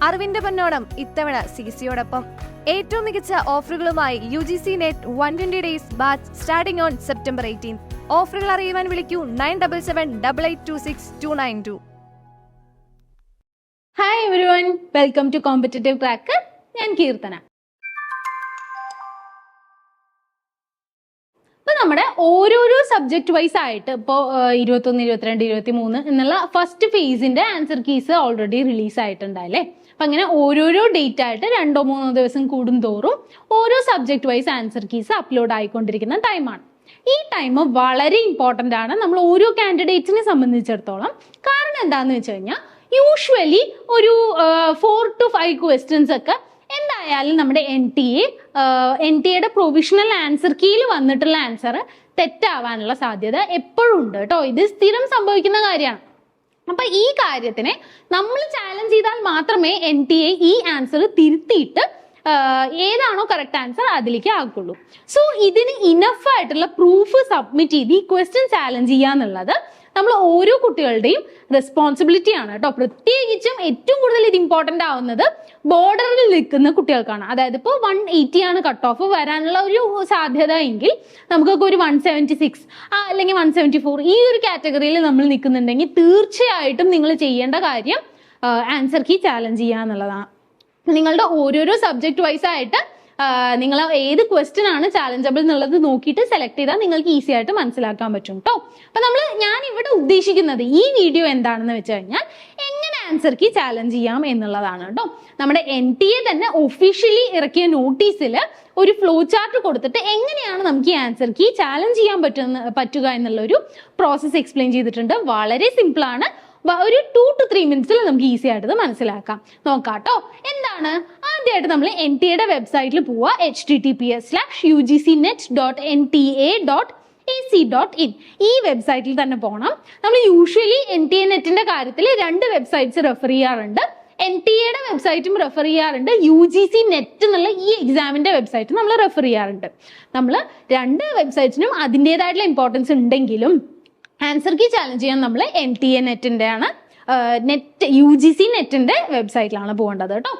അറിവിന്റെ പൊന്നോണം ഇത്തവണ സിസിയോടൊപ്പം ഏറ്റവും മികച്ച ഓഫറുകളുമായി UGC net 120 days batch starting on September 18. ഓഫറുകൾ അറിയുവാൻ വിളിക്കൂ 9778826292. Hi everyone, welcome to competitive tracker. ഞാൻ കീർത്തന. ഇപ്പൊ നമ്മുടെ ഓരോരോ സബ്ജക്ട് വൈസ് ആയിട്ട് ഇപ്പോൾ 21, 22, 23 എന്നുള്ള ഫസ്റ്റ് ഫേസിന്റെ ആൻസർ കീസ് ഓൾറെഡി റിലീസ് ആയിട്ടുണ്ടല്ലേ. അപ്പൊ അങ്ങനെ ഓരോരോ ഡേറ്റ് ആയിട്ട് 2-3 ദിവസം കൂടും തോറും ഓരോ subject wise answer keys upload ആയിക്കൊണ്ടിരിക്കുന്ന ടൈമാണ്. ഈ ടൈം വളരെ ഇമ്പോർട്ടൻ്റ് ആണ് നമ്മൾ ഓരോ കാൻഡിഡേറ്റ്സിനെ സംബന്ധിച്ചിടത്തോളം. കാരണം എന്താണെന്ന് വെച്ച് കഴിഞ്ഞാൽ യൂഷ്വലി ഒരു 4 to 5 ക്വസ്റ്റ്യൻസ് ഒക്കെ എന്തായാലും നമ്മുടെ NTA പ്രൊവിഷണൽ ആൻസർ കീയിൽ വന്നിട്ടുള്ള ആൻസർ തെറ്റാവാനുള്ള സാധ്യത എപ്പോഴും ഉണ്ട് കേട്ടോ. ഇത് സ്ഥിരം സംഭവിക്കുന്ന കാര്യമാണ്. അപ്പൊ ഈ കാര്യത്തിനെ നമ്മൾ ചാലഞ്ച് ചെയ്താൽ മാത്രമേ NTA ഈ ആൻസർ തിരുത്തിയിട്ട് ഏതാണോ കറക്റ്റ് ആൻസർ അതിലേക്ക് ആക്കുള്ളൂ. സോ ഇതിന് ഇനഫ് ആയിട്ടുള്ള പ്രൂഫ് സബ്മിറ്റ് ചെയ്ത് ഈ ക്വസ്റ്റ്യൻ ചാലഞ്ച് ചെയ്യാന്നുള്ളത് നമ്മൾ ഓരോ കുട്ടികളുടെയും റെസ്പോൺസിബിലിറ്റി ആണ് കേട്ടോ. പ്രത്യേകിച്ചും ഏറ്റവും കൂടുതൽ ഇത് ഇമ്പോർട്ടൻ്റ് ആവുന്നത് ബോർഡറിൽ നിൽക്കുന്ന കുട്ടികൾക്കാണ്. അതായത് ഇപ്പോൾ 180 ആണ് കട്ട് ഓഫ് വരാനുള്ള ഒരു സാധ്യത എങ്കിൽ നമുക്കൊക്കെ ഒരു 176 അല്ലെങ്കിൽ 174 ഈ ഒരു കാറ്റഗറിയിൽ നമ്മൾ നിൽക്കുന്നുണ്ടെങ്കിൽ തീർച്ചയായിട്ടും നിങ്ങൾ ചെയ്യേണ്ട കാര്യം ആൻസർ കീ ചാലഞ്ച് ചെയ്യുക എന്നുള്ളതാണ്. നിങ്ങളുടെ ഓരോരോ സബ്ജക്ട് വൈസ് ആയിട്ട് നിങ്ങൾ ഏത് ക്വസ്റ്റ്യൻ ആണ് ചാലഞ്ചബിൾ എന്നുള്ളത് നോക്കിയിട്ട് സെലക്ട് ചെയ്താൽ നിങ്ങൾക്ക് ഈസി ആയിട്ട് മനസ്സിലാക്കാൻ പറ്റും കേട്ടോ. അപ്പൊ ഞാൻ ഇവിടെ ഉദ്ദേശിക്കുന്നത് ഈ വീഡിയോ എന്താണെന്ന് വെച്ച് കഴിഞ്ഞാൽ എങ്ങനെ ആൻസർ കീ ചാലഞ്ച് ചെയ്യാം എന്നുള്ളതാണ് കേട്ടോ. നമ്മുടെ NTA തന്നെ ഒഫീഷ്യലി ഇറക്കിയ നോട്ടീസിൽ ഒരു ഫ്ലോ ചാർട്ട് കൊടുത്തിട്ട് എങ്ങനെയാണ് നമുക്ക് ഈ ആൻസർ കീ ചാലഞ്ച് ചെയ്യാൻ പറ്റുക എന്നുള്ള ഒരു പ്രോസസ്സ് എക്സ്പ്ലെയിൻ ചെയ്തിട്ടുണ്ട്. വളരെ സിമ്പിൾ ആണ്. ഒരു 2 to 3 മിനിറ്റ്സിൽ നമുക്ക് ഈസി ആയിട്ട് മനസ്സിലാക്കാം. നോക്കാട്ടോ. എന്താണ് ആദ്യമായിട്ട് നമ്മൾ NTA വെബ്സൈറ്റിൽ പോവുക. https:/ugcnet.nta.ac.in ഈ വെബ്സൈറ്റിൽ തന്നെ പോകണം. നമ്മൾ യൂഷ്വലി NTA നെറ്റിന്റെ കാര്യത്തിൽ 2 വെബ്സൈറ്റ്സ് റെഫർ ചെയ്യാറുണ്ട്. NTA വെബ്സൈറ്റും റെഫർ ചെയ്യാറുണ്ട്. UGC നെറ്റ് എന്നുള്ള ഈ എക്സാമിന്റെ വെബ്സൈറ്റ് നമ്മൾ റെഫർ ചെയ്യാറുണ്ട്. നമ്മൾ 2 വെബ്സൈറ്റിനും അതിൻ്റെതായിട്ടുള്ള ഇമ്പോർട്ടൻസ് ഉണ്ടെങ്കിലും ആൻസർ കീ ചാലഞ്ച് ചെയ്യാൻ നമ്മൾ NTA നെറ്റിന്റെ ആണ് UGC നെറ്റിന്റെ വെബ്സൈറ്റിലാണ് പോകേണ്ടത് കേട്ടോ.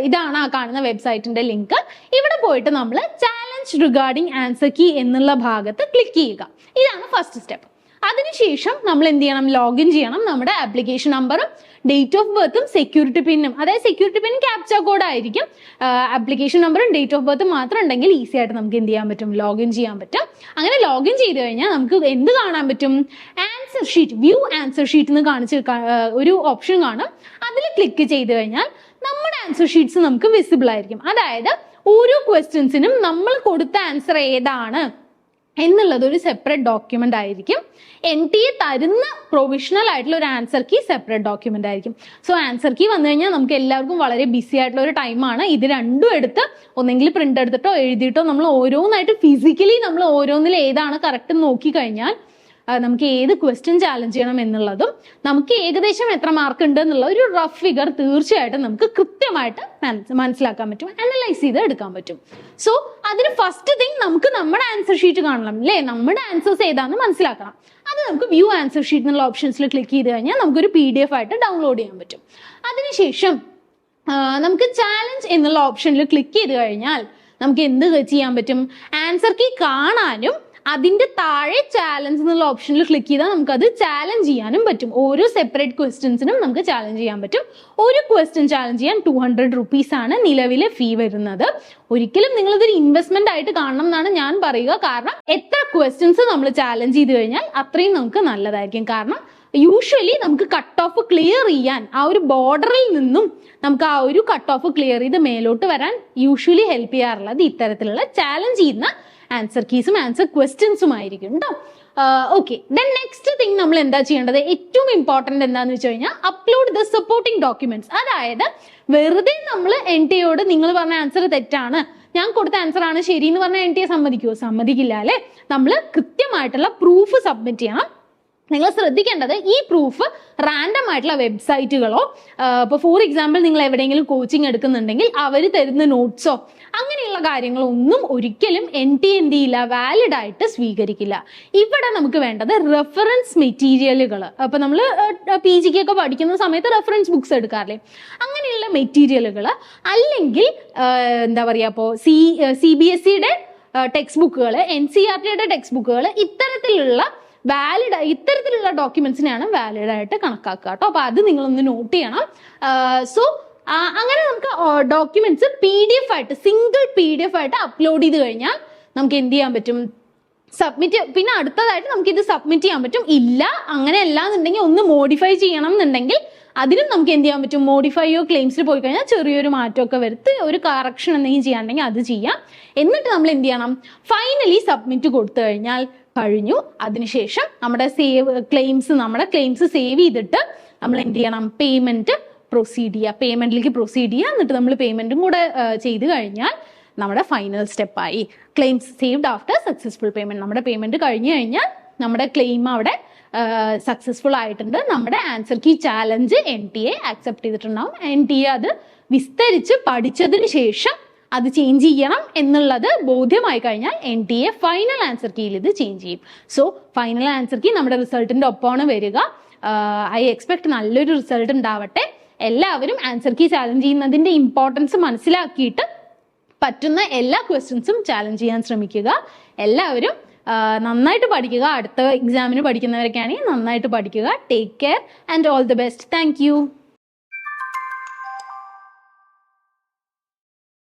ഇതാണ് ആ കാണുന്ന വെബ്സൈറ്റിന്റെ ലിങ്ക്. ഇവിടെ പോയിട്ട് നമ്മൾ ചാലഞ്ച് റിഗാർഡിംഗ് ആൻസർ കീ എന്നുള്ള ഭാഗത്ത് ക്ലിക്ക് ചെയ്യുക. ഇതാണ് ഫസ്റ്റ് സ്റ്റെപ്പ്. അതിനുശേഷം നമ്മൾ എന്ത് ചെയ്യണം? ലോഗിൻ ചെയ്യണം. നമ്മുടെ ആപ്ലിക്കേഷൻ നമ്പറും ഡേറ്റ് ഓഫ് ബർത്തും സെക്യൂരിറ്റി പിന്നും, അതായത് സെക്യൂരിറ്റി പിൻ ക്യാപ്ച കോഡ് ആയിരിക്കും. ആപ്ലിക്കേഷൻ നമ്പറും ഡേറ്റ് ഓഫ് ബർത്തും മാത്രം ഉണ്ടെങ്കിൽ ഈസി ആയിട്ട് നമുക്ക് എന്ത് ചെയ്യാൻ പറ്റും? ലോഗിൻ ചെയ്യാൻ പറ്റും. അങ്ങനെ ലോഗിൻ ചെയ്ത് കഴിഞ്ഞാൽ നമുക്ക് എന്ത് കാണാൻ പറ്റും? Answer sheet, view answer sheet എന്ന് കാണിച്ച് ഒരു ഓപ്ഷൻ കാണും. അതിൽ ക്ലിക്ക് ചെയ്ത് കഴിഞ്ഞാൽ നമ്മുടെ ആൻസർ ഷീറ്റ്സ് നമുക്ക് വിസിബിൾ ആയിരിക്കും. അതായത് ഓരോ ക്വസ്റ്റ്യൻസിനും നമ്മൾ കൊടുത്ത ആൻസർ ഏതാണ് എന്നുള്ളത് ഒരു സെപ്പറേറ്റ് ഡോക്യുമെന്റ് ആയിരിക്കും. NTA തരുന്ന പ്രൊവിഷണൽ ആയിട്ടുള്ള ഒരു ആൻസർ കീ സെപ്പറേറ്റ് ഡോക്യുമെന്റ് ആയിരിക്കും. സോ ആൻസർ കീ വന്നു കഴിഞ്ഞാൽ നമുക്ക് എല്ലാവർക്കും വളരെ ബിസി ആയിട്ടുള്ള ഒരു ടൈമാണ്. ഇത് രണ്ടും എടുത്ത് ഒന്നെങ്കിൽ പ്രിന്റ് എടുത്തിട്ടോ എഴുതിയിട്ടോ നമ്മൾ ഓരോന്നായിട്ട് ഫിസിക്കലി നമ്മൾ ഓരോന്നിൽ ഏതാണ് കറക്റ്റ് നോക്കി കഴിഞ്ഞാൽ നമുക്ക് ഏത് ക്വസ്റ്റ്യൻ ചാലഞ്ച് ചെയ്യണം എന്നുള്ളതും നമുക്ക് ഏകദേശം എത്ര മാർക്ക് ഉണ്ട് എന്നുള്ള ഒരു റഫ് ഫിഗർ തീർച്ചയായിട്ടും നമുക്ക് കൃത്യമായിട്ട് മനസ്സിലാക്കാൻ പറ്റും, അനലൈസ് ചെയ്ത് എടുക്കാൻ പറ്റും. സോ അതിന് ഫസ്റ്റ് തിങ് നമുക്ക് നമ്മുടെ ആൻസർ ഷീറ്റ് കാണണം അല്ലേ, നമ്മുടെ ആൻസേഴ്സ് ഏതാണെന്ന് മനസ്സിലാക്കണം. അത് നമുക്ക് വ്യൂ ആൻസർ ഷീറ്റ് എന്നുള്ള ഓപ്ഷൻസിൽ ക്ലിക്ക് ചെയ്ത് കഴിഞ്ഞാൽ നമുക്കൊരു PDF ആയിട്ട് ഡൗൺലോഡ് ചെയ്യാൻ പറ്റും. അതിനുശേഷം നമുക്ക് ചാലഞ്ച് എന്നുള്ള ഓപ്ഷനിൽ ക്ലിക്ക് ചെയ്ത് കഴിഞ്ഞാൽ നമുക്ക് എന്ത് ചെയ്യാൻ പറ്റും? ആൻസർ കീ കാണാനും അതിന്റെ താഴെ ചാലഞ്ച് എന്നുള്ള ഓപ്ഷനിൽ ക്ലിക്ക് ചെയ്താൽ നമുക്ക് അത് ചാലഞ്ച് ചെയ്യാനും പറ്റും. ഓരോ സെപ്പറേറ്റ് ക്വസ്റ്റ്യൻസിനും നമുക്ക് ചാലഞ്ച് ചെയ്യാൻ പറ്റും. ഒരു ക്വസ്റ്റ്യൻ ചാലഞ്ച് ചെയ്യാൻ 200 rupees ആണ് നിലവിലെ ഫീ വരുന്നത്. ഒരിക്കലും നിങ്ങൾ ഇതൊരു ഇൻവെസ്റ്റ്മെന്റ് ആയിട്ട് കാണണം എന്നാണ് ഞാൻ പറയുക. കാരണം എത്ര ക്വസ്റ്റ്യൻസ് നമ്മൾ ചാലഞ്ച് ചെയ്ത് കഴിഞ്ഞാൽ അത്രയും നമുക്ക് നല്ലതായിരിക്കും. കാരണം യൂഷ്വലി നമുക്ക് കട്ട് ഓഫ് ക്ലിയർ ചെയ്യാൻ ആ ഒരു ബോർഡറിൽ നിന്നും നമുക്ക് ആ ഒരു കട്ട് ഓഫ് ക്ലിയർ ചെയ്ത് മേലോട്ട് വരാൻ യൂഷ്വലി ഹെൽപ്പ് ചെയ്യാറുള്ളത് ഇത്തരത്തിലുള്ള ചാലഞ്ച് ചെയ്യുന്ന ആൻസർ കീസും ആൻസർ ക്വസ്റ്റ്യൻസും ആയിരിക്കും കേട്ടോ. ഓക്കെ, ദെൻ നെക്സ്റ്റ് തിങ് നമ്മൾ എന്താ ചെയ്യേണ്ടത്? ഏറ്റവും ഇമ്പോർട്ടന്റ് എന്താണെന്ന് വെച്ച് കഴിഞ്ഞാൽ അപ്ലോഡ് ദ സപ്പോർട്ടിംഗ് ഡോക്യുമെന്റ്സ്. അതായത് വെറുതെ നമ്മൾ NTA നിങ്ങൾ പറഞ്ഞ ആൻസർ തെറ്റാണ്, ഞാൻ കൊടുത്ത ആൻസർ ആണ് ശരി എന്ന് പറഞ്ഞാൽ NTA സമ്മതിക്കുമോ? സമ്മതിക്കില്ല അല്ലെ. നമ്മൾ കൃത്യമായിട്ടുള്ള പ്രൂഫ് സബ്മിറ്റ് ചെയ്യണം. നിങ്ങൾ ശ്രദ്ധിക്കേണ്ടത് ഈ പ്രൂഫ് റാൻഡം ആയിട്ടുള്ള വെബ്സൈറ്റുകളോ ഇപ്പോൾ ഫോർ എക്സാമ്പിൾ നിങ്ങൾ എവിടെയെങ്കിലും കോച്ചിങ് എടുക്കുന്നുണ്ടെങ്കിൽ അവർ തരുന്ന നോട്ട്സോ അങ്ങനെയുള്ള കാര്യങ്ങളൊന്നും ഒരിക്കലും NT വാലിഡ് ആയിട്ട് സ്വീകരിക്കില്ല. ഇവിടെ നമുക്ക് വേണ്ടത് റെഫറൻസ് മെറ്റീരിയലുകൾ. അപ്പൊ നമ്മൾ PG ഒക്കെ പഠിക്കുന്ന സമയത്ത് റെഫറൻസ് ബുക്സ് എടുക്കാറില്ലേ, അങ്ങനെയുള്ള മെറ്റീരിയലുകൾ, അല്ലെങ്കിൽ എന്താ പറയുക, ഇപ്പോൾ CBSEയുടെ ടെക്സ്റ്റ് ബുക്കുകൾ, NCERTയുടെ ടെക്സ്റ്റ് ബുക്കുകൾ, ഇത്തരത്തിലുള്ള ഡോക്യുമെന്റ്സിനെയാണ് വാലിഡ് ആയിട്ട് കണക്കാക്കുക കേട്ടോ. അപ്പൊ അത് നിങ്ങളൊന്ന് നോട്ട് ചെയ്യണം. സോ അങ്ങനെ നമുക്ക് ഡോക്യുമെന്റ്സ് PDF ആയിട്ട്, സിംഗിൾ PDF ആയിട്ട് അപ്ലോഡ് ചെയ്ത് കഴിഞ്ഞാൽ നമുക്ക് എന്ത് ചെയ്യാൻ പറ്റും, സബ്മിറ്റ്. പിന്നെ അടുത്തതായിട്ട് നമുക്ക് ഇത് സബ്മിറ്റ് ചെയ്യാൻ പറ്റും. ഇല്ല അങ്ങനെ അല്ലാന്നുണ്ടെങ്കിൽ ഒന്ന് മോഡിഫൈ ചെയ്യണം എന്നുണ്ടെങ്കിൽ അതിനും നമുക്ക് എന്ത് ചെയ്യാൻ പറ്റും, മോഡിഫൈയോ ക്ലെയിംസിൽ പോയി കഴിഞ്ഞാൽ ചെറിയൊരു മാറ്റമൊക്കെ വരുത്തി ഒരു കറക്ഷൻ എന്തെങ്കിലും ചെയ്യാണ്ടെങ്കിൽ അത് ചെയ്യാം. എന്നിട്ട് നമ്മൾ എന്ത് ചെയ്യണം, ഫൈനലി സബ്മിറ്റ് കൊടുത്തു കഴിഞ്ഞാൽ കഴിഞ്ഞു. അതിനുശേഷം നമ്മുടെ ക്ലെയിംസ് സേവ് ചെയ്തിട്ട് നമ്മൾ എന്ത് ചെയ്യണം, പേയ്മെന്റിലേക്ക് പ്രൊസീഡ് ചെയ്യുക. എന്നിട്ട് നമ്മൾ പേയ്മെന്റും കൂടെ ചെയ്ത് കഴിഞ്ഞാൽ നമ്മുടെ ഫൈനൽ സ്റ്റെപ്പായി. Claims saved after successful payment. നമ്മുടെ പേയ്മെന്റ് കഴിഞ്ഞു കഴിഞ്ഞാൽ നമ്മുടെ ക്ലെയിം അവിടെ സക്സസ്ഫുൾ ആയിട്ടുണ്ട്. നമ്മുടെ answer key challenge NTA accept ചെയ്തിട്ടുണ്ടാവും. NTA അത് വിസ്തരിച്ച് പഠിച്ചതിന് ശേഷം അത് ചേഞ്ച് ചെയ്യണം എന്നുള്ളത് ബോധ്യമായി കഴിഞ്ഞാൽ NTA ഫൈനൽ ആൻസർ കീയിൽ ഇത് ചേഞ്ച് ചെയ്യും. സോ ഫൈനൽ ആൻസർ കീ നമ്മുടെ റിസൾട്ടിന്റെ ഒപ്പമാണ് വരിക. ഐ എക്സ്പെക്ട് നല്ലൊരു റിസൾട്ട് ഉണ്ടാവട്ടെ. എല്ലാവരും ആൻസർ കീ ചാലഞ്ച് ചെയ്യുന്നതിന്റെ ഇമ്പോർട്ടൻസ് മനസ്സിലാക്കിയിട്ട് പറ്റുന്ന എല്ലാ ക്വസ്റ്റ്യൻസും ചാലഞ്ച് ചെയ്യാൻ ശ്രമിക്കുക. എല്ലാവരും നന്നായിട്ട് പഠിക്കുക. അടുത്ത എക്സാമിന് പഠിക്കുന്നവരൊക്കെ ആണെങ്കിൽ നന്നായിട്ട് പഠിക്കുക. Take care and all the best. Thank you.